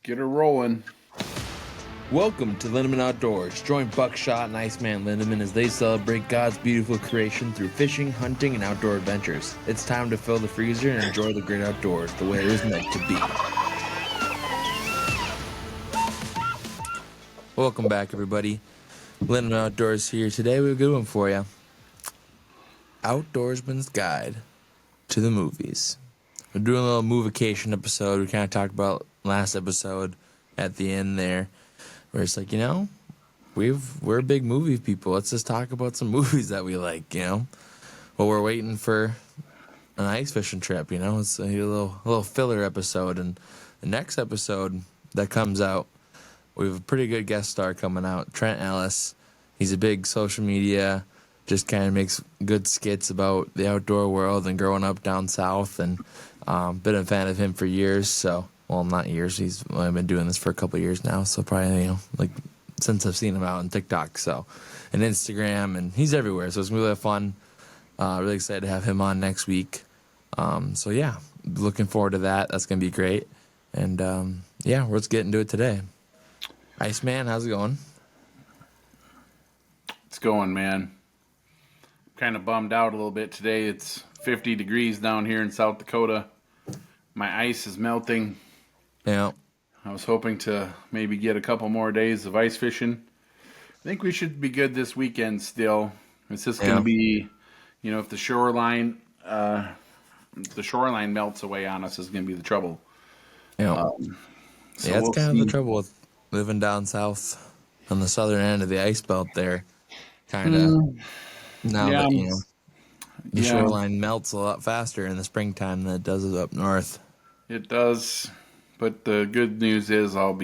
get her rolling. Welcome to Lindemann Outdoors. Join Buckshot and Iceman Lindemann as they celebrate God's beautiful creation through fishing, hunting, and outdoor adventures. It's time to fill the freezer and enjoy the great outdoors the way it was meant to be. Welcome back, everybody. Lindemann Outdoors here. Today we have a good one for you. Outdoorsman's Guide to the Movies. We're doing a little Movication episode. We kind of talked about last episode at the end there, where it's like, we're big movie people. Let's just talk about some movies that we like, Well, we're waiting for an ice fishing trip, It's a little filler episode. And the next episode that comes out, we have a pretty good guest star coming out, Trent Ellis. He's a big social media, just kind of makes good skits about the outdoor world and growing up down south. And been a fan of him for years, so... Well, not years. I've been doing this for a couple of years now, so probably, since I've seen him out on TikTok, and Instagram, and he's everywhere, so it's going to be really fun. Really excited to have him on next week. Looking forward to that. That's going to be great. And, let's get into it today. Iceman, how's it going? It's going, man. Kind of bummed out a little bit today. It's 50 degrees down here in South Dakota. My ice is melting. Yeah. I was hoping to maybe get a couple more days of ice fishing. I think we should be good this weekend still. It's just going to be, if the shoreline melts away on us is going to be the trouble. Yeah. That's kind of the trouble with living down south on the southern end of the ice belt there. Kind of. The shoreline melts a lot faster in the springtime than it does up north. It does, but the good news is I'll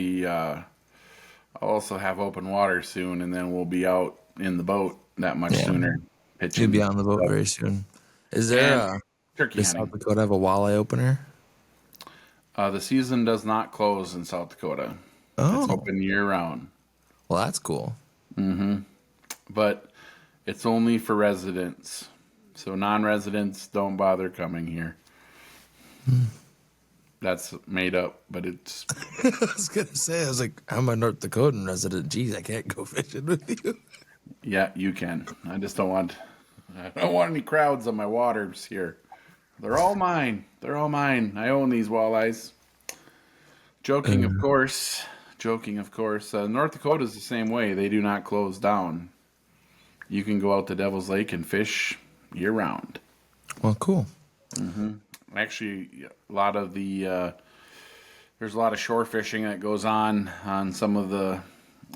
also have open water soon, and then we'll be out in the boat that much sooner. You'll be on the boat very soon. Is there does South Dakota have a walleye opener? The season does not close in South Dakota. Oh. It's open year-round. Well, that's cool. Mm-hmm. But it's only for residents. So non-residents don't bother coming here. That's made up, but it's... I was going to say, I'm a North Dakotan resident. Geez, I can't go fishing with you. Yeah, you can. I don't want any crowds on my waters here. They're all mine. I own these walleyes. Joking, of course. North Dakota is the same way. They do not close down. You can go out to Devil's Lake and fish year-round. Well, cool. Mm-hmm. Actually, there's a lot of shore fishing that goes on some of the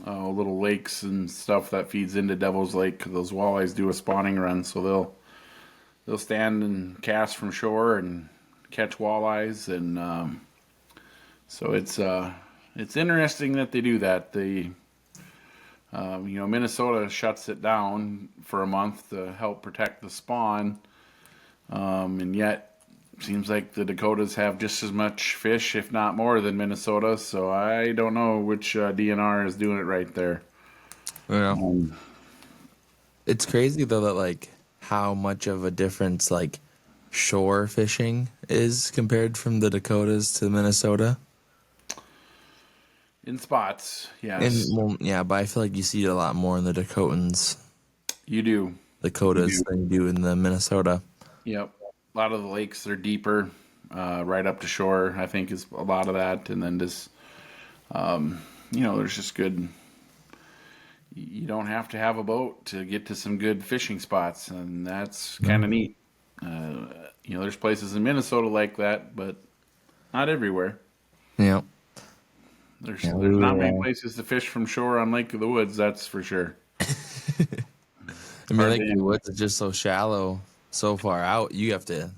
little lakes and stuff that feeds into Devil's Lake. Those walleyes do a spawning run, so they'll stand and cast from shore and catch walleyes, and so it's interesting that they do that. Minnesota shuts it down for a month to help protect the spawn, and yet seems like the Dakotas have just as much fish, if not more, than Minnesota. So I don't know which DNR is doing it right there. Yeah. It's crazy though that how much of a difference shore fishing is compared from the Dakotas to Minnesota. In spots, yes. But I feel like you see it a lot more in the Dakotans. You do. Dakotas than you do in the Minnesota. Yep. A lot of the lakes are deeper, right up to shore, I think is a lot of that. And then just, there's just good... You don't have to have a boat to get to some good fishing spots, and that's kind of neat. There's places in Minnesota like that, but not everywhere. Yeah. There's not many places to fish from shore on Lake of the Woods, that's for sure. Lake of the Woods is just so shallow, so far out. You have to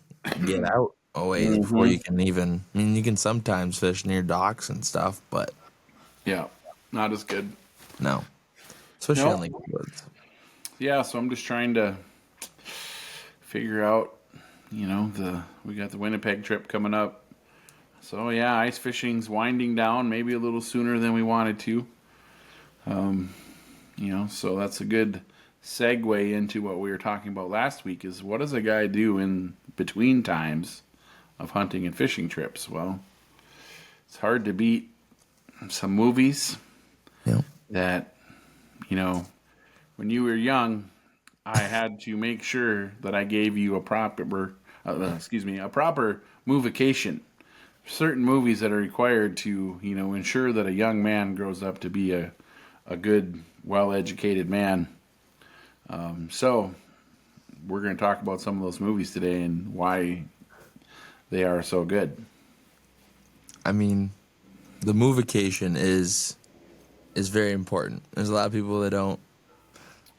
get out a ways before you can even... you can sometimes fish near docks and stuff, but... Yeah, not as good. No. Especially on Lake of the Woods. Yeah, so I'm just trying to figure out, we got the Winnipeg trip coming up. So, ice fishing's winding down, maybe a little sooner than we wanted to. So that's a good segue into what we were talking about last week is what does a guy do in between times of hunting and fishing trips? Well, it's hard to beat some movies Yep. that, you know, when you were young, I had to make sure that I gave you a proper, a proper movication. Certain movies that are required to, ensure that a young man grows up to be a good, well-educated man. So we're going to talk about some of those movies today and why they are so good. I mean, the movication is very important. There's a lot of people that don't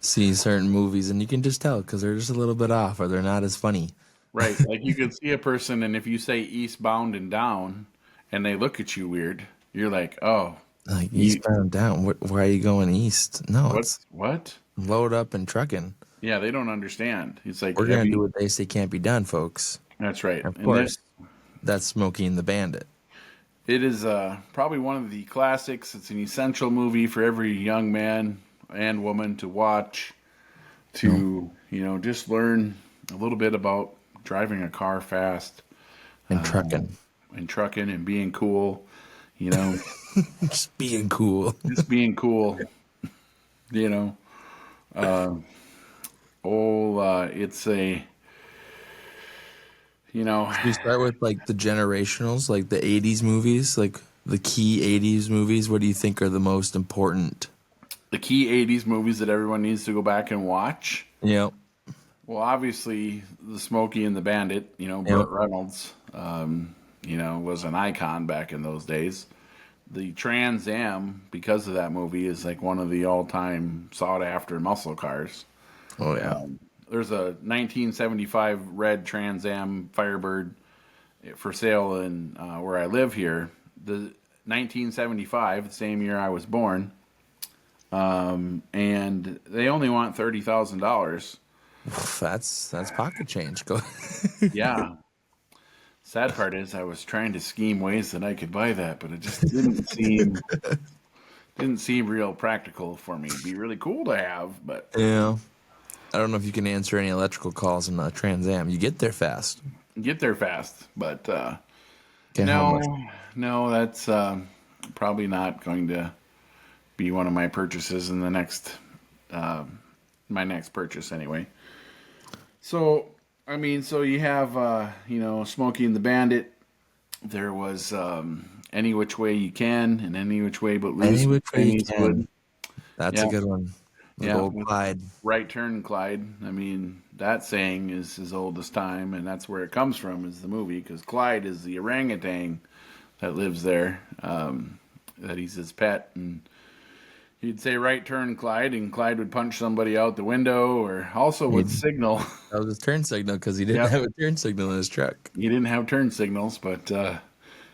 see certain movies, and you can just tell because they're just a little bit off or they're not as funny. Right. Like you could see a person, and if you say eastbound and down, and they look at you weird, you're like, oh, Like eastbound down. Why are you going east? No, it's what? load up and trucking. Yeah, they don't understand. It's like, We're gonna do what they say can't be done, folks. that's right. Of And course, that's Smokey and the Bandit. it is probably one of the classics. It's an essential movie for every young man and woman to watch to, just learn a little bit about driving a car fast And trucking. and trucking and being cool, you know, Just being cool. just being cool, you know. It's a, We start with like the generationals, like the 80s movies, like the key 80s movies. What do you think are the most important? the key 80s movies that everyone needs to go back and watch. Yep. Well, obviously, the Smokey and the Bandit, Burt Reynolds, was an icon back in those days. The Trans Am, because of that movie, is like one of the all-time sought-after muscle cars. Oh, yeah. There's a 1975 red Trans Am Firebird for sale in where I live here. The 1975, the same year I was born, and they only want $30,000. That's pocket change. Go. Yeah. Sad part is I was trying to scheme ways that I could buy that, but it just didn't seem real practical for me. It'd be really cool to have, but Yeah. I don't know if you can answer any electrical calls in a Trans Am. You get there fast. get there fast. But Can't help much. no, that's probably not going to be one of my purchases in the next my next purchase anyway. So so you have Smokey and the Bandit. There was Any Which Way You Can and Any Which Way But Loose. Any which way you Clint Eastwood. can. That's a good one. The old with Clyde. Right Turn, Clyde. That saying is as old as time, and that's where it comes from, is the movie, because Clyde is the orangutan that lives there, that he's his pet, and he'd say, right turn, Clyde, and Clyde would punch somebody out the window, or also would signal. That was his turn signal because he didn't Yep. have a turn signal in his truck. He didn't have turn signals, but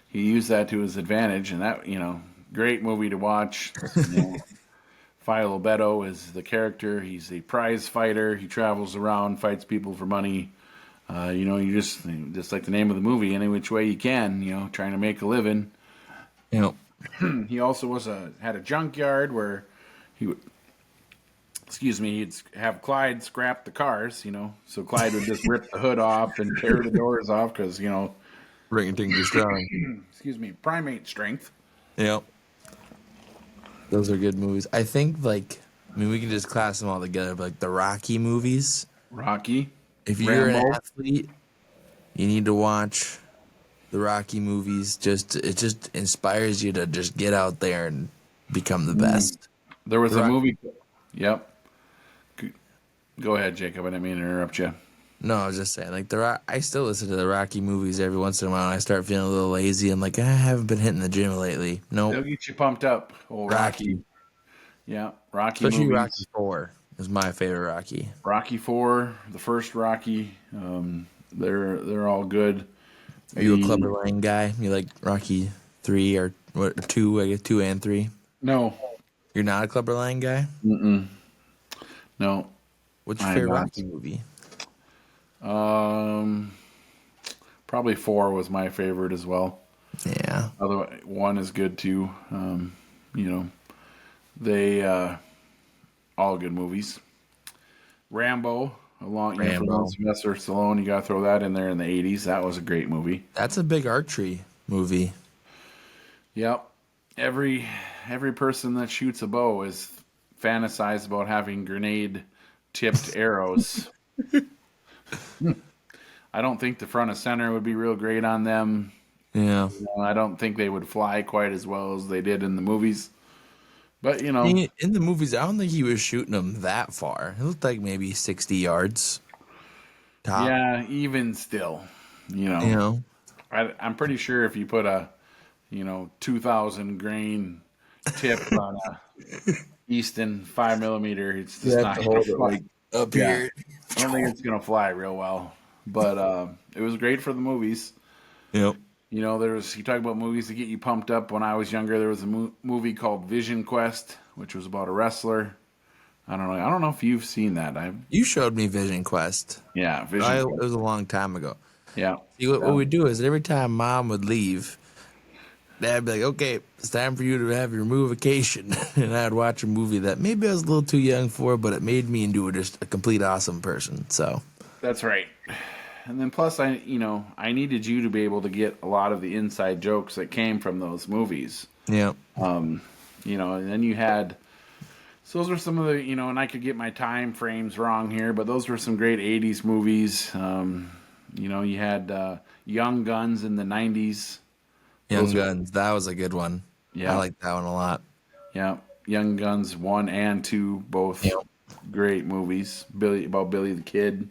he used that to his advantage, and that, great movie to watch. Philo Beto is the character. He's a prize fighter. He travels around, fights people for money. You just like the name of the movie, Any Which Way You Can, trying to make a living. You know, He also had a junkyard where he'd have Clyde scrap the cars, so Clyde would just rip the hood off and tear the doors off because, ring ting too strong. primate strength. Yep. Those are good movies. I think, we can just class them all together, but like the Rocky movies. Rocky. If you're Rambo. an athlete, you need to watch the Rocky movies. It just inspires you to just get out there and become the best. There was a Rocky. movie. Yep. Go ahead, Jacob. I didn't mean to interrupt you. No, I was just saying, I still listen to the Rocky movies every once in a while, and I start feeling a little lazy. I'm like, I haven't been hitting the gym lately. They'll Nope. get you pumped up. Old Rocky. Yeah, Rocky Especially movies. Rocky 4 is my favorite Rocky. Rocky 4, the first Rocky. They're all good. Are you a Clubber Lang guy? You like Rocky 3 or 2, I guess 2 and 3? No. You're not a Clubber Lang guy? No. What's your I'm favorite not. Rocky movie? Probably 4 was my favorite as well. Yeah. Although 1 is good too. They all good movies. Rambo, Rambo. from Sylvester Stallone. You got to throw that in there in the 80s. That was a great movie. That's a big archery movie. Yep. every every person that shoots a bow is fantasized about having grenade tipped arrows. I don't think the front of center would be real great on them. Yeah. I don't think they would fly quite as well as they did in the movies. But In the movies, I don't think he was shooting them that far. It looked like maybe 60 yards top. yeah, even still, you You know, know, I'm pretty sure if you put a 2,000 grain tip on a Easton 5 millimeter, it's you just have not to gonna hold it fly. like up Yeah, here. I don't think it's gonna fly real well. But it was great for the movies. Yep. You talk about movies to get you pumped up. When I was younger, there was a movie called Vision Quest, which was about a wrestler. I don't know if you've seen that. You showed me Vision Quest. Yeah, Vision It Quest. was a long time ago. Yeah. See, what we do is every time Mom would leave, Dad'd be like, "Okay, it's time for you to have your movication," and I'd watch a movie that maybe I was a little too young for, but it made me into just a complete awesome person. So, That's right. And then plus I needed you to be able to get a lot of the inside jokes that came from those movies. yeah, And then you had so those were some of the, and I could get my time frames wrong here, but those were some great 80s movies. You had Young Guns in the 90s. Young Those were, Guns, that was a good one. I yeah, like that one a lot. yeah. Young Guns 1 and 2, both Yep. great movies. About Billy the Kid.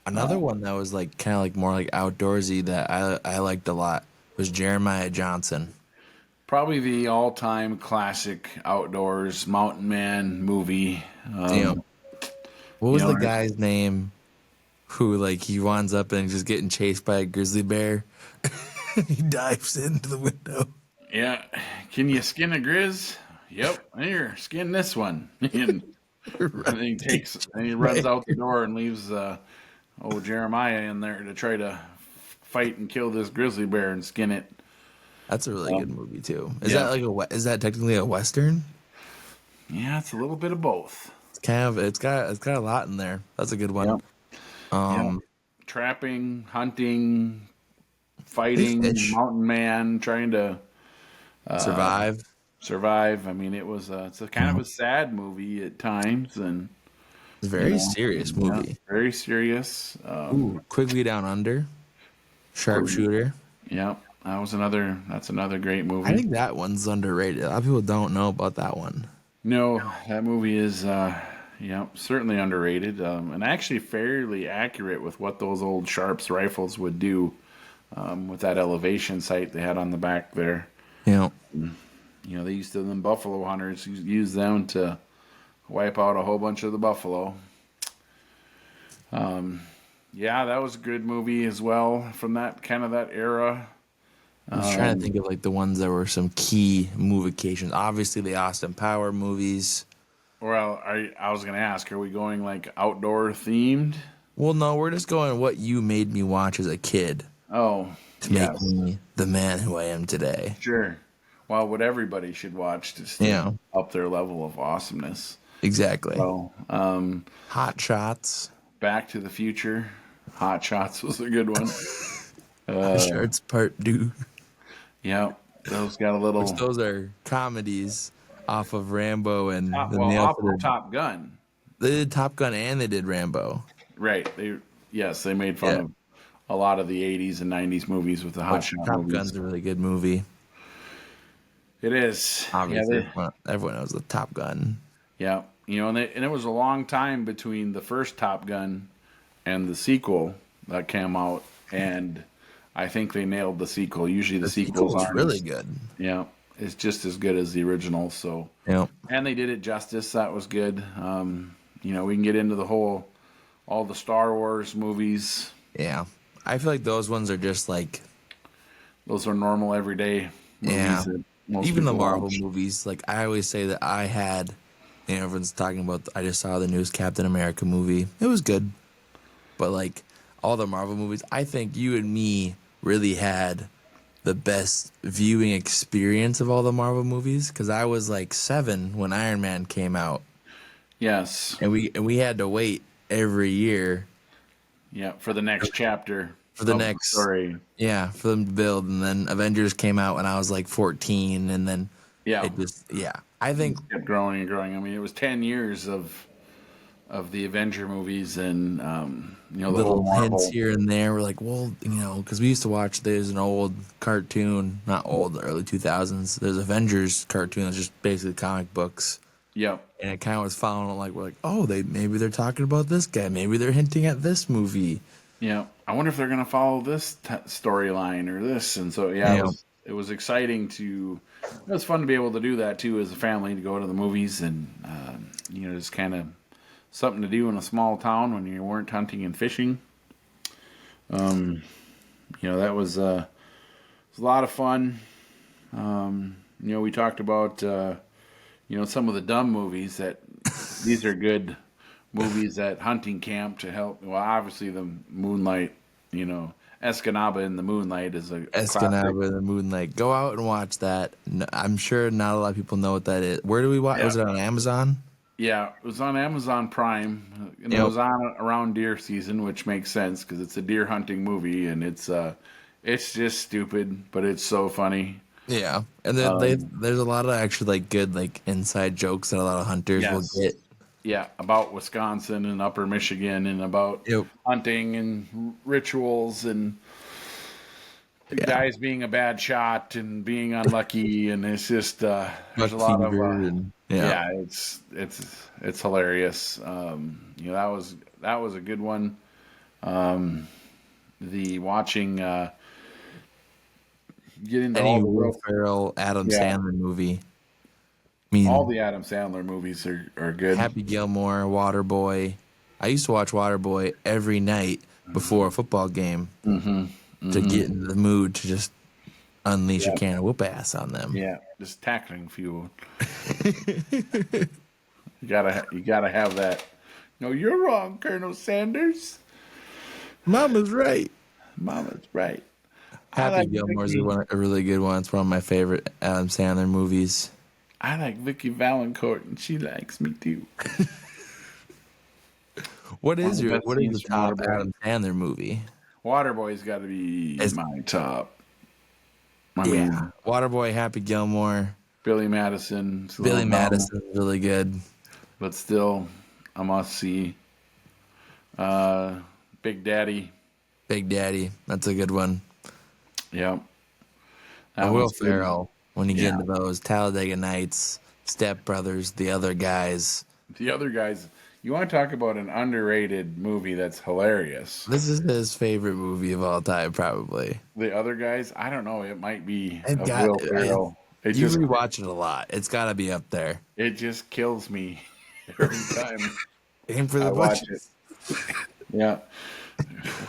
Another one that was like kind of like more like outdoorsy that I liked a lot was Jeremiah Johnson. Probably the all-time classic outdoors mountain man movie. You know, what was the There's guy's name who like he winds up and just getting chased by a grizzly bear? He dives into the window. Yeah. Can you skin a grizz? Yep. Here, skin this one. And he runs out the door and leaves old Jeremiah in there to try to fight and kill this grizzly bear and skin it. That's a really good movie too. Is Yeah. that like is that technically a western? Yeah, it's a little bit of both. It's kind of it's got a lot in there. That's a good one. Yep. Yeah. Um, Trapping, hunting, they fighting, fish, mountain man, trying to survive. survive. I mean, it's a kind of a sad movie at times, and It's a you very know, serious yeah, movie. very serious. Ooh, Quigley Down Under, Sharpshooter. Yeah, that's another great I movie. think that one's underrated. A lot of people don't know about that one. No, that movie is certainly underrated, and actually fairly accurate with what those old Sharps rifles would do with that elevation sight they had on the back there. You know, They used to, them buffalo hunters use them to wipe out a whole bunch of the buffalo. Yeah, that was a good movie as well from that era. I was trying to think of like the ones that were some key movications. Obviously, the Austin Power movies. Well, I was going to ask, are we going like outdoor themed? Well, no, we're just going what you made me watch as a kid Oh, to yes, make me the man who I am today. sure. Well, what everybody should watch to Yeah, up their level of awesomeness. exactly. So, Hot Shots. Back to the Future, Hot Shots was a good one. Hot Shots Part 2. Yeah, those got a little Which those are comedies off of Rambo and the Nail off for of Top Gun. They did Top Gun and they did Rambo. Right. They made fun Yeah. of a lot of the 80s and 90s movies with the Hot Shot Top movies. Gun's a really good movie. It is. Obviously, everyone knows the Top Gun. Yeah. And it was a long time between the first Top Gun and the sequel that came out, and I think they nailed the sequel. Usually the sequels Sequel's aren't really good. Yeah, it's just as good as the original. So, Yeah. and they did it justice. That was good. We can get into all the Star Wars movies. Yeah. I feel like those ones are just like, Those are normal everyday movies. yeah. That most Even the people Marvel watch. movies. Like, I always say that everyone's talking about, I just saw the newest Captain America movie. It was good. But, like, all the Marvel movies, I think you and me really had the best viewing experience of all the Marvel movies. Because I was, like, 7 when Iron Man came out. Yes. And we had to wait every year Yeah, for the next chapter. for the of next story. Yeah, for them to build. And then Avengers came out when I was like 14. And then Yeah, It just, yeah. I think just kept growing and growing. I mean, it was 10 years of the Avenger movies, and the whole little hints Marvel. here and there were like, well, because we used to watch, there's an old cartoon, not old, the early 2000s. There's Avengers cartoon that's just basically comic books. Yep. And it kind of was following it like, we're like, oh, maybe they're talking about this guy. Maybe they're hinting at this movie. Yeah, I wonder if they're going to follow this storyline or this, and so yeah, Yeah. it was exciting to. It was fun to be able to do that too as a family to go to the movies and just kind of something to do in a small town when you weren't hunting and fishing. That was a lot of fun. We talked about some of the dumb movies that these are good movies at hunting camp to help. Well, obviously the Moonlight, Escanaba in the Moonlight is a classic. Escanaba, the Moonlight. Go out and watch that. I'm sure not a lot of people know what that is. Where do we watch? Yeah, Was it on Amazon? yeah, it was on Amazon Prime, and it Yep. was on around deer season, which makes sense because it's a deer hunting movie, and it's just stupid, but it's so funny. Yeah, and then there's a lot of actually like good like inside jokes that a lot of hunters will Yes. get. Yeah, about Wisconsin and Upper Michigan, and about Yep. hunting and rituals and Yeah. guys being a bad shot and being unlucky, and it's just there's Buck a lot of fever and yeah. yeah, it's hilarious. That was a good one. The watching get into Any all the Will Ferrell, Adam yeah, Sandler movie. I all mean, the Adam Sandler movies are good. Happy Gilmore, Waterboy. I used to watch Waterboy every night before a football game to get in the mood to just unleash a Yeah, can of whoop ass on them. yeah, just tackling fuel. You gotta have that. No, you're wrong, Colonel Sanders. Mama's right. Mama's right. I Happy like Gilmore's Vicky. a really good one. It's one of my favorite Adam Sandler movies. I like Vicky Valancourt, and she likes me too. What One of is the best what is the scenes from top Waterboy. Adam Sandler movie? Waterboy's got to be It's, my top. I yeah, mean, Waterboy, Happy Gilmore, Billy Madison, it's a little Billy dumb, Madison is really good. but still a must see. Big Daddy, Big Daddy, that's a good one. yep, that And Will one's good. Ferrell, when you get Yeah, into those Talladega Nights, Step Brothers, The Other Guys. the other guys. You want to talk about an underrated movie that's hilarious? This is his favorite movie of all time, probably. The other guys, I don't know. It might be I've of got Will Ferrell. you rewatch it a lot. It's got to be up there. It just kills me every time Aim for I the watch it. bushes. Yeah.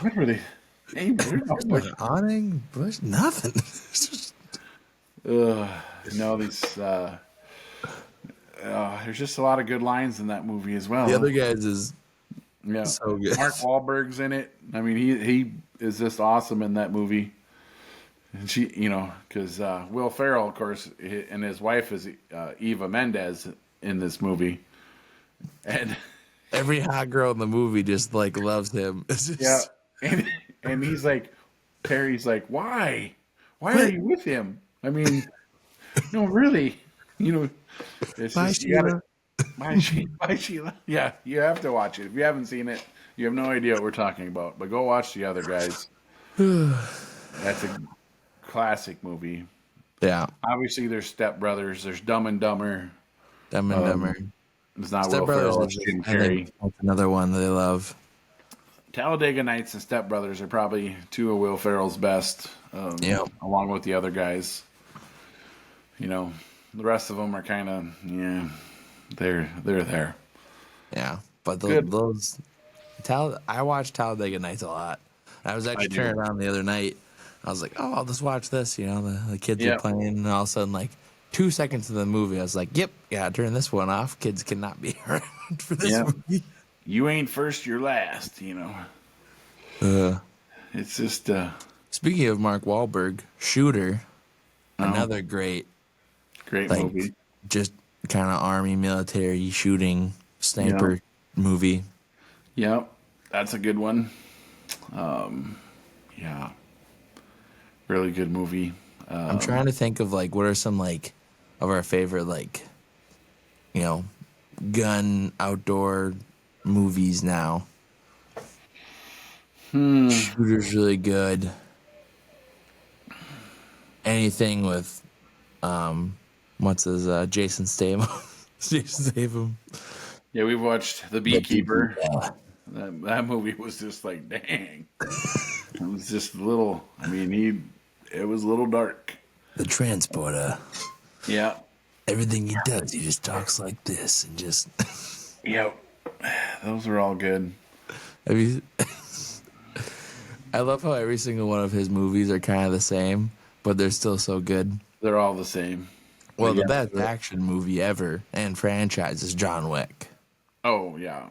What were they? Hey, they're not Like awning, bush, nothing. Ugh, these. There's just a lot of good lines in that movie as well. The Other Guys is Yeah, so good. Mark Wahlberg's in it. I mean, he is just awesome in that movie. And she, because Will Ferrell, of course, and his wife is Eva Mendes in this movie, and Every hot girl in the movie just like loves him. It's just, yeah, and he's like, Terry's like, why are what? you with him? I mean, no, really, it's Bye, just you gotta. Sheila. Bye, Sheila. Yeah, you have to watch it. If you haven't seen it, you have no idea what we're talking about. But go watch The Other Guys. That's a classic movie. Yeah, Obviously, there's Step Brothers. There's Dumb and Dumber. Dumb and Dumber. It's not Step Will Brothers Ferrell. is, It's Jim I think, Carrey. that's another one that I love. Talladega Nights and Step Brothers are probably two of Will Ferrell's best, Yeah, along with the other guys. The rest of them are kind of they're there. yeah. But Good. I watch Talladega Nights a lot. I was I actually do. turning it on the other night. I was like, oh, I'll just watch this. The kids Yeah. are playing, and all of a sudden, like 2 seconds of the movie, I was like, yep, yeah, turn this one off. Kids cannot be around for this Yeah. movie. You ain't first, you're last. Uh, It's just Speaking of Mark Wahlberg, Shooter, Oh. another great, great like, movie. just kind of army military shooting sniper movie. Yep, that's a good one. Yeah, really good movie. I'm trying to think of like what are some like of our favorite, like, gun outdoor movies now. Shooter's really good. Anything with what's his Jason Statham. Jason Statham. Yeah, we watched The The Beekeeper. Beekeeper. That movie was just like, dang. It was just a little. I mean, it was a little dark. The transporter. Yeah. Everything he does, he just talks like this and just. Yep. Those are all good. I mean, I love how every single one of his movies are kind of the same, but they're still so good. They're all the same. Well, But the yeah, best action movie ever and franchise is John Wick. Oh yeah.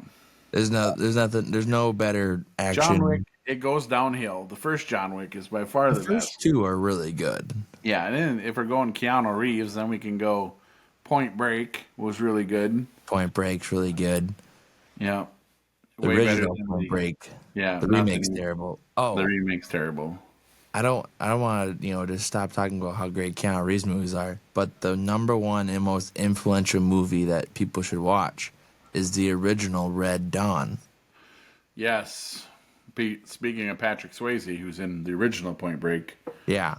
There's no better action. John Wick. It goes downhill. The first John Wick is by far The the first best. two are really good. Yeah, and then if we're going Keanu Reeves, then we can go Point Break was really good. Point Break's really good. Yeah. The Way better original than Point Break. yeah, The nothing. remake's terrible. The Oh, remake's terrible. I don't want to, just stop talking about how great Keanu Reeves movies are, but the number one and most influential movie that people should watch is the original Red Dawn. Yes. Speaking of Patrick Swayze, who's in the original Point Break. Yeah.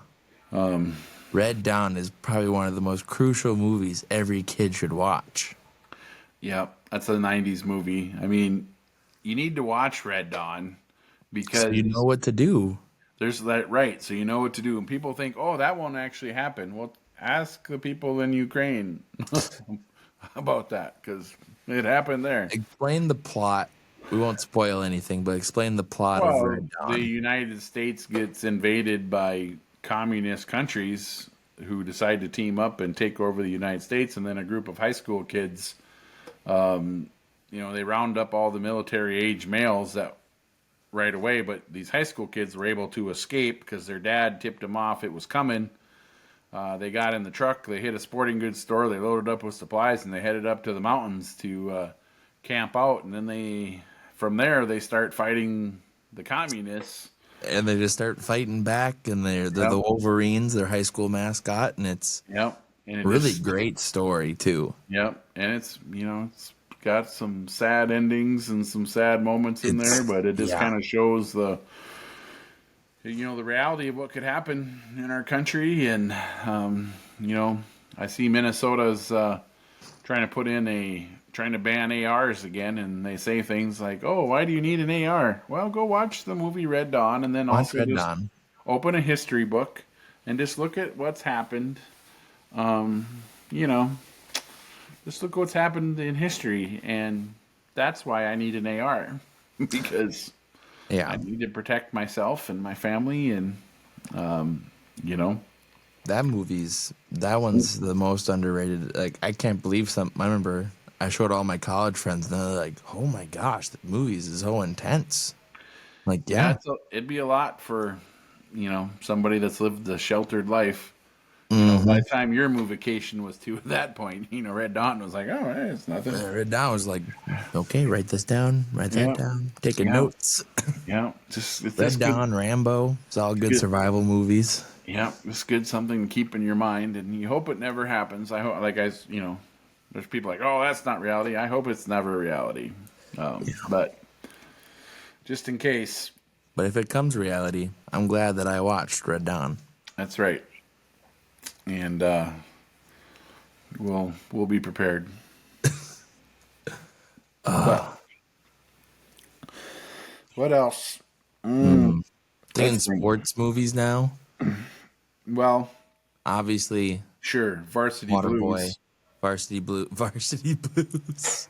Red Dawn is probably one of the most crucial movies every kid should watch. Yeah, that's a 90s movie. I mean, you need to watch Red Dawn because So you know what to do. there's that right, so you know what to do. And people think, "Oh, that won't actually happen." Well, ask the people in Ukraine about that because it happened there. Explain the plot. We won't spoil anything, but explain the plot of Well, Red the Dawn. United States gets invaded by communist countries who decide to team up and take over the United States, and then a group of high school kids, they round up all the military age males that right away, but these high school kids were able to escape because their dad tipped them off it was coming. They got in the truck, they hit a sporting goods store, they loaded up with supplies, and they headed up to the mountains to camp out. And then from there, they start fighting the communists. And they just start fighting back, and they're the Wolverines, their high school mascot, and it's Yep. And it really just, great story too. Yep. And it's got some sad endings and some sad moments in there, but it just kind of shows the reality of what could happen in our country. And I see Minnesota's trying to ban ARs again, and they say things like, "Oh, why do you need an AR?" Well, go watch the movie Red Dawn, and then Watch also Red just Dawn. open a history book and just look at what's happened. Just look what's happened in history, and that's why I need an AR because I need to protect myself and my family, and That one's the most underrated. Like, I can't believe I remember I showed all my college friends, and they're like, "Oh my gosh, the movies is so intense." Like, yeah. it'd be a lot for somebody that's lived a sheltered life. By the time your Movication was to that point, Red Dawn was like, "Oh, hey, it's nothing." Red Dawn was like, "Okay, write this down, write that down, taking notes." It's Red just Dawn, Rambo, it's all good survival movies. Yeah, it's good, something to keep in your mind, and you hope it never happens. I hope, there's people like, "Oh, that's not reality." I hope it's never reality, but just in case. But if it comes reality, I'm glad that I watched Red Dawn. That's right, and we'll be prepared. But what else? Thinking sports movies now. Well, Obviously, sure, Varsity Waterboy, Blues. Varsity Blues.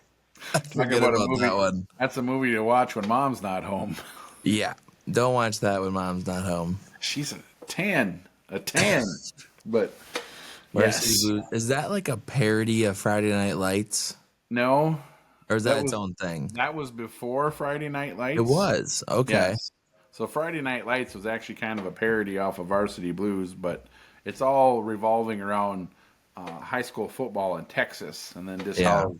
I Talk forget about a about movie. that one. That's a movie to watch when mom's not home. Yeah, don't watch that when mom's not home. She's a 10. But Varsity yes. Blues. Is that like a parody of Friday Night Lights, No, or is that its was- own thing? that was before Friday Night Lights. It was okay. Yes. So Friday Night Lights was actually kind of a parody off of Varsity Blues, but it's all revolving around high school football in Texas, and then just how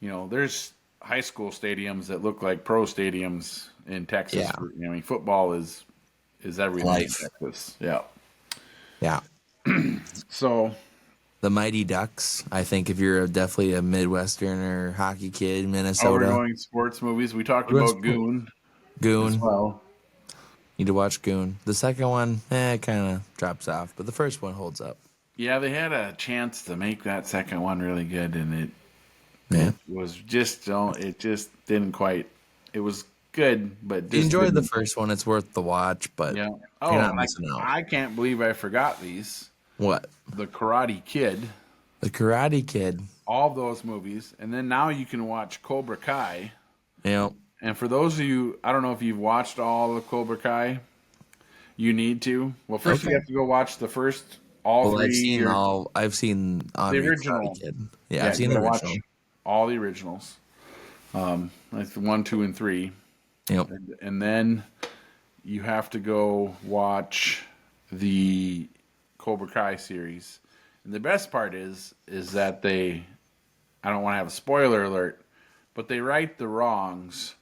there's high school stadiums that look like pro stadiums in Texas. Yeah. Football is everything Life. in Texas. Yeah. Yeah. So The Mighty Ducks. I think if you're definitely a Midwesterner hockey kid, Oh, we're Minnesota, going sports movies. We talked we're going about sport. Goon as Goon. well. Need to watch Goon. The second one, kind of drops off, but the first one holds up. Yeah, they had a chance to make that second one really good, and Yeah. it was just it just didn't quite. It was good, but If you just enjoyed the didn't. first one, it's worth the watch, but Yeah. you're Oh, not missing out. I can't believe I forgot these. What? The Karate Kid, The Karate Kid. all of those movies, and then now you can watch Cobra Kai. You know, And for those of you, I don't know if you've watched all of Cobra Kai. You need to. Well, first Okay. you have to go watch the first all well, three. I've seen The obviously original. Karate Kid. Yeah, Yeah, I've you seen the gotta watch original. all the originals. Like the 1, 2, and 3, Yep. and then you have to go watch the Cobra Kai series. And the best part is that they. I don't want to have a spoiler alert, but they right the wrongs,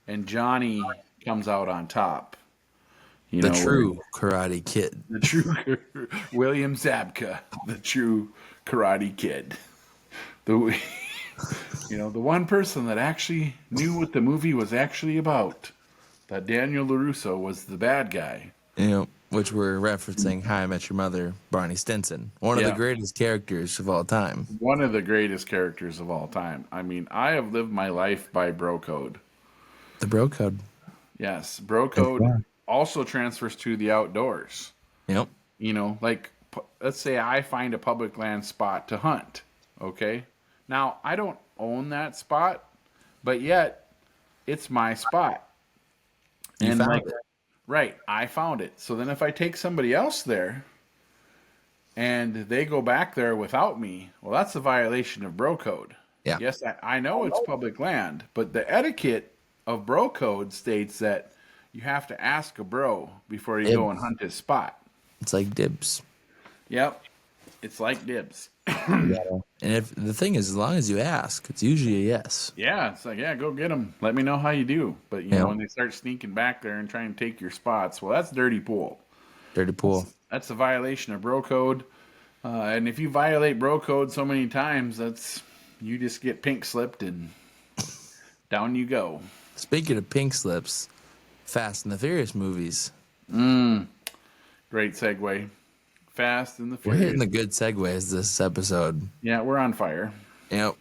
and Johnny comes out on top. You The know, true Karate Kid. the true William Zabka, the true Karate Kid. The the one person that actually knew what the movie was actually about. That Daniel LaRusso was the bad guy. You know, which we're referencing How I Met Your Mother, Barney Stinson. One of the Yeah. greatest characters of all time. One of the greatest characters of all time. I mean, I have lived my life by bro code. The Bro Code. Yes, bro code also transfers to the outdoors. Yep. Like let's say I find a public land spot to hunt. Okay, now I don't own that spot, but yet it's my spot. You And found like, it. right, I found it. So then if I take somebody else there and they go back there without me, well, that's a violation of bro code. Yeah. Yes, I know it's public land, but the etiquette of bro code states that you have to ask a bro before you go and hunt his spot. It's like dibs. Yep. It's like dibs. And if the thing is, as long as you ask, it's usually a yes. Yeah, it's like, yeah, go get them. Let me know how you do. But, Yeah. when they start sneaking back there and trying to take your spots, well, that's dirty pool. Dirty pool. That's a violation of bro code. And if you violate bro code so many times, you just get pink slipped and down you go. Speaking of pink slips, Fast and the Furious movies. Great segue. Fast and the We're Furious. hitting the good segues this episode. Yeah, we're on fire. Yep.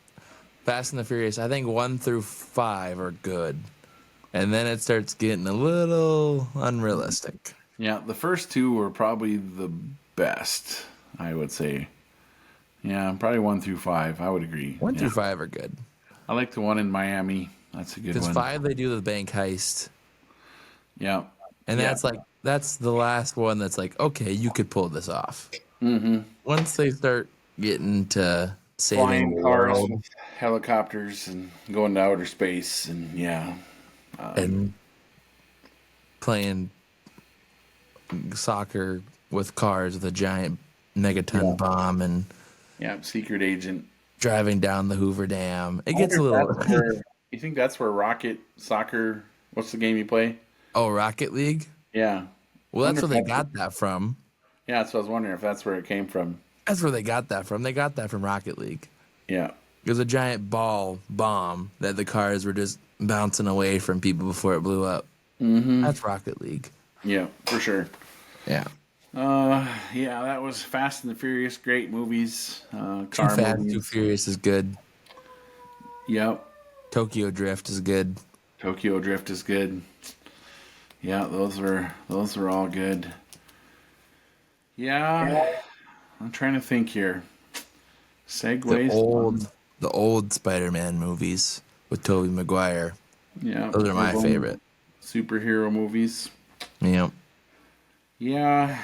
Fast and the Furious, I think 1 through 5 are good. And then it starts getting a little unrealistic. Yeah, the first two were probably the best, I would say. Yeah, probably 1 through 5. I would agree. 1 Yeah. through 5 are good. I like the one in Miami. That's a good Because one. 5, they do the bank heist. Yeah. And Yeah. that's the last one that's like, okay, you could pull this off. Mm-hmm. Once they start getting to saving Flying the cars world with helicopters and going to outer space and yeah. and playing soccer with cars with a giant megaton bomb and Yeah, secret agent. driving down the Hoover Dam, it I gets a wonder if little. that's where- you think that's where Rocket Soccer, what's the game you play? Oh, Rocket League. Yeah. Well, that's Wonder where if they got that from. Yeah, so I was wondering if that's where it came from. That's where they got that from. They got that from Rocket League. Yeah. It was a giant bomb that the cars were just bouncing away from people before it blew up. Mm-hmm. That's Rocket League. Yeah, for sure. Yeah. Yeah, that was Fast and the Furious. Great movies. Too Car Fast, movies. Too Furious is good. Yep. Tokyo Drift is good. Tokyo Drift is good. Yeah, those were all good. Yeah. I'm trying to think here. Segues. The old Spider-Man movies with Tobey Maguire. Yeah. Those are my favorite. Superhero movies. Yeah. Yeah,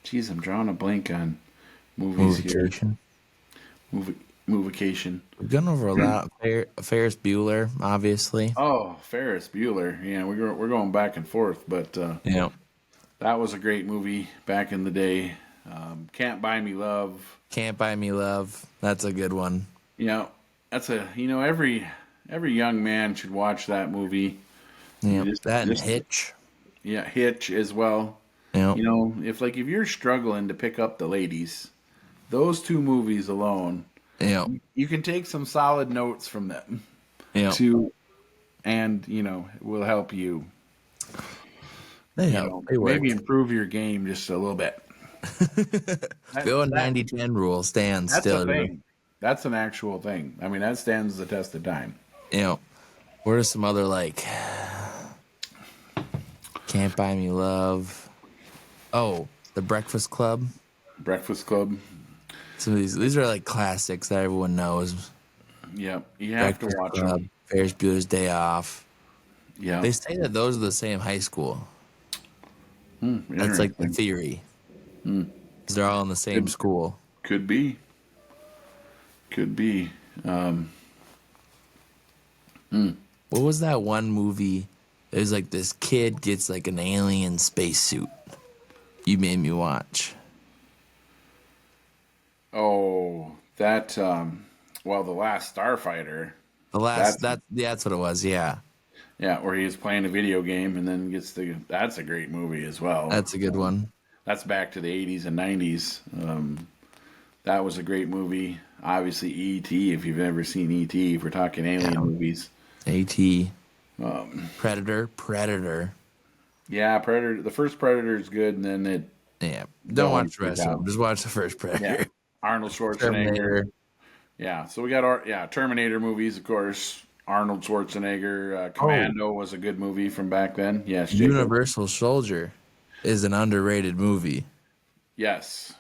Geez, I'm drawing a blank on movies here. Movication. We've gone over a lot. Ferris Bueller, obviously. Oh, Ferris Bueller. Yeah, we're going back and forth, but Yeah. that was a great movie back in the day. Can't Buy Me Love. Can't Buy Me Love. That's a good one. That's every young man should watch that movie. Yeah. Just- That and just- Hitch. Yeah, Hitch as well. Yep. You know, if you're struggling to pick up the ladies, those two movies alone, Yep. you can take some solid notes from them Yep. to, and it will help you. They help. They Maybe work. improve your game just a little bit. The old That 90-10 rule stands that's a still. thing. That's an actual thing. I mean, that stands the test of time. What are some other Can't Buy Me Love? Oh, The Breakfast Club. Breakfast Club. Some of these are like classics that everyone knows. Yep, you have to Breakfast watch Club, them. Ferris Bueller's Day Off. Yeah, They say that those are the same high school. That's like the interesting. theory. 'Cause they're all in the same Could school. could be. Could be. What was that one movie? It was like this kid gets like an alien spacesuit. You made me watch. Oh, that. Well, the last Starfighter. The last That's that's what it was. Yeah, yeah, where he's playing a video game and then gets the. That's a great movie as well. that's a good one. That's back to the 80s and 90s. That was a great movie. Obviously, E.T., if you've ever seen E.T., if we're talking alien Yeah. movies. A.T. Predator. Yeah, Predator. The first Predator is good, and then Yeah. the Don't one watch the rest of them. Just watch the first Yeah, Predator. Arnold Schwarzenegger. Terminator. Yeah, so we got our Terminator movies, of course. Arnold Schwarzenegger. Oh, Commando was a good movie from back then. Yes, Jacob. Universal Soldier is an underrated movie. Yes.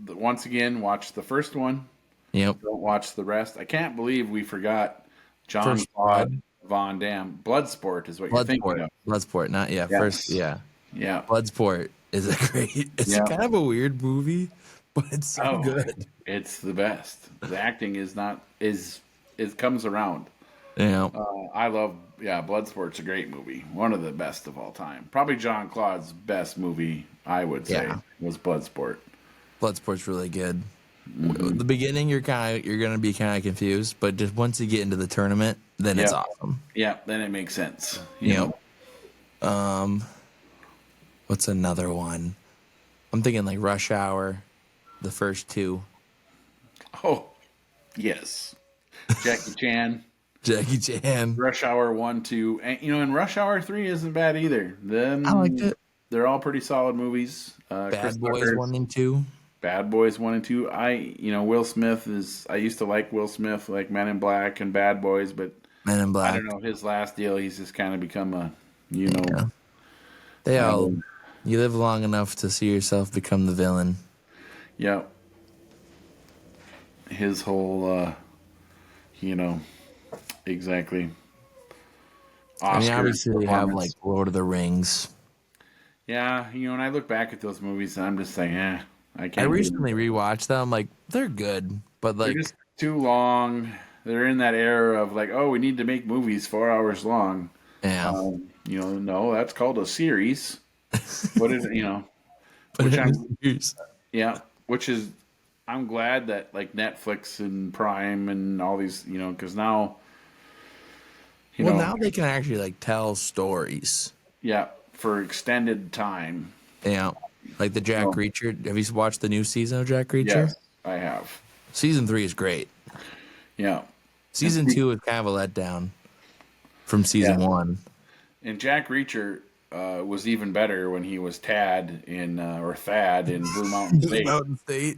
Once again, watch the first one. Yep. Don't watch the rest. I can't believe we forgot John First Claude Blood. Van Damme. Bloodsport is what you're thinking Bloodsport. of. Bloodsport. Not yeah. First. Yes. Yeah. Yeah. Bloodsport is a great. It's Yeah. kind of a weird movie, but it's so Oh, good. it's the best. The acting is not is it comes around. Yeah. I love Bloodsport's a great movie. One of the best of all time. Probably John Claude's best movie, I would say, Yeah. was Bloodsport. Bloodsport's really good. The beginning, you're gonna be kind of confused, but just once you get into the tournament, then it's Yeah. awesome. Yeah, then it makes sense. Yep. What's another one? I'm thinking like Rush Hour, the first two. Oh, yes. Jackie Chan, Jackie Chan. Rush Hour 1, 2. And, and Rush Hour 3 isn't bad either. I liked it. They're all pretty solid movies. Chris Bad Boys Tucker's 1 and 2. Bad Boys 1 and 2. Will Smith I used to like Will Smith, like Men in Black and Bad Boys, but Men in I Black. don't know, his last deal, he's just kind of become a, Yeah. They all. You live long enough to see yourself become the villain. yeah. His whole, exactly. I mean, Oscar obviously they have like performance. Lord of the Rings. Yeah, and I look back at those movies and I'm just saying, I I can't. recently rewatched them. Like they're good, but They're like just too long. They're in that era of like, oh, we need to make movies 4 hours long. yeah. No, that's called a series. What is it? But Which it I'm is- which is I'm glad that like Netflix and Prime and all these, because now, now they can actually like tell stories. yeah, for extended time. Yeah, like the Jack Oh. Reacher. Have you watched the new season of Jack Reacher? Yes, I have. Season 3 is great. Yeah, Season 2 is kind of a letdown from season Yeah. 1. and Jack Reacher was even better when he was Tad or Thad in Blue Mountain State. Mountain State.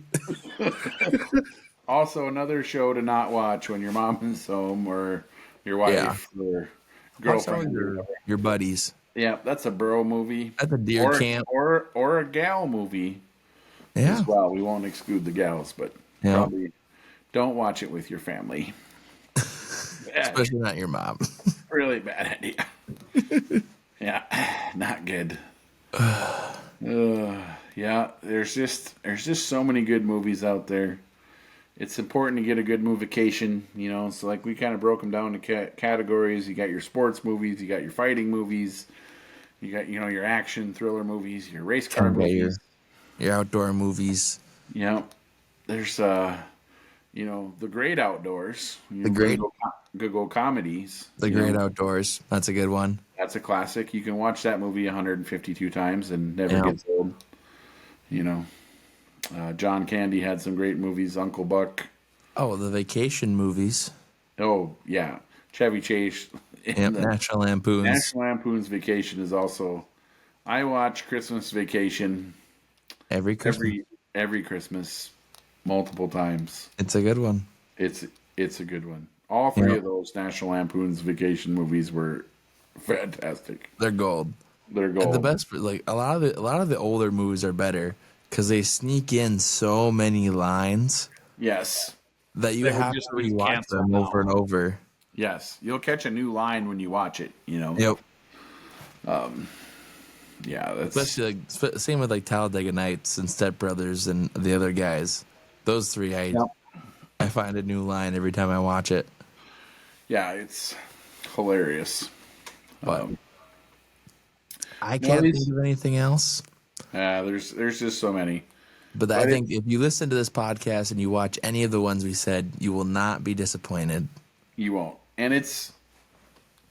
Also, another show to not watch when your mom is home or your wife or girlfriend. Your buddies. Yeah, that's a bro movie. At the deer or, camp. or a gal movie Yeah. as well. We won't exclude the gals, but Yeah. probably don't watch it with your family. Bad, Especially not your mom. really bad idea. Yeah, not good. Yeah, there's just so many good movies out there. It's important to get a good movication, So like we kind of broke them down to categories. You got your sports movies, you got your fighting movies, you got your action thriller movies, your race car movies. Your outdoor movies. There's The Great Outdoors, The Great, Good Go Comedies. The Great Outdoors. That's a good one. That's a classic. You can watch that movie 152 times and never Yeah. gets old. You know, John Candy had some great movies. Uncle Buck. Oh, the vacation movies. Oh yeah, Chevy Chase in Yep, the National Lampoons. National Lampoon's Vacation is also. I watch Christmas Vacation Every Christmas. every Christmas, multiple times. It's a good one. It's a good one. All three Yep. of those National Lampoon's Vacation movies were fantastic. They're gold. They're And the gold. best, like a lot of the older movies are better because they sneak in so many lines Yes, that you that would have just to be rewatch canceled them over now. and over. Yes, you'll catch a new line when you watch it. Yep. Yeah, that's Especially same with like Talladega Nights and Step Brothers and the other guys. Those three, Yep. I find a new line every time I watch it. yeah, it's hilarious. But I No, can't think of anything else. there's just so many. But I But think if you listen to this podcast and you watch any of the ones we said, you will not be disappointed. You won't. And it's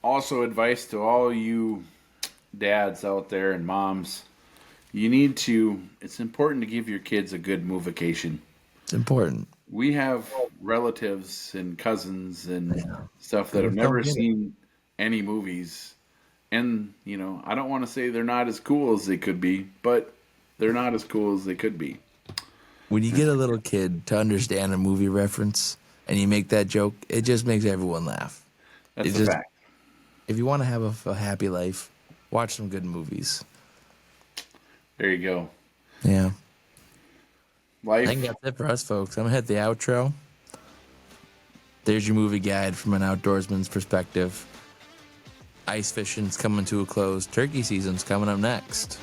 also advice to all you dads out there and moms. It's important to give your kids a good movication. It's important. We have relatives and cousins and stuff that have Just don't never get it. seen any movies. And, I don't want to say they're not as cool as they could be, but they're not as cool as they could be. When you get a little kid to understand a movie reference and you make that joke, it just makes everyone laugh. That's It a just, fact. if you want to have a happy life, watch some good movies. There you go. Yeah. I Life. think that's it for us, folks. I'm going to hit the outro. There's your movie guide from an outdoorsman's perspective. Ice fishing's coming to a close. Turkey season's coming up next.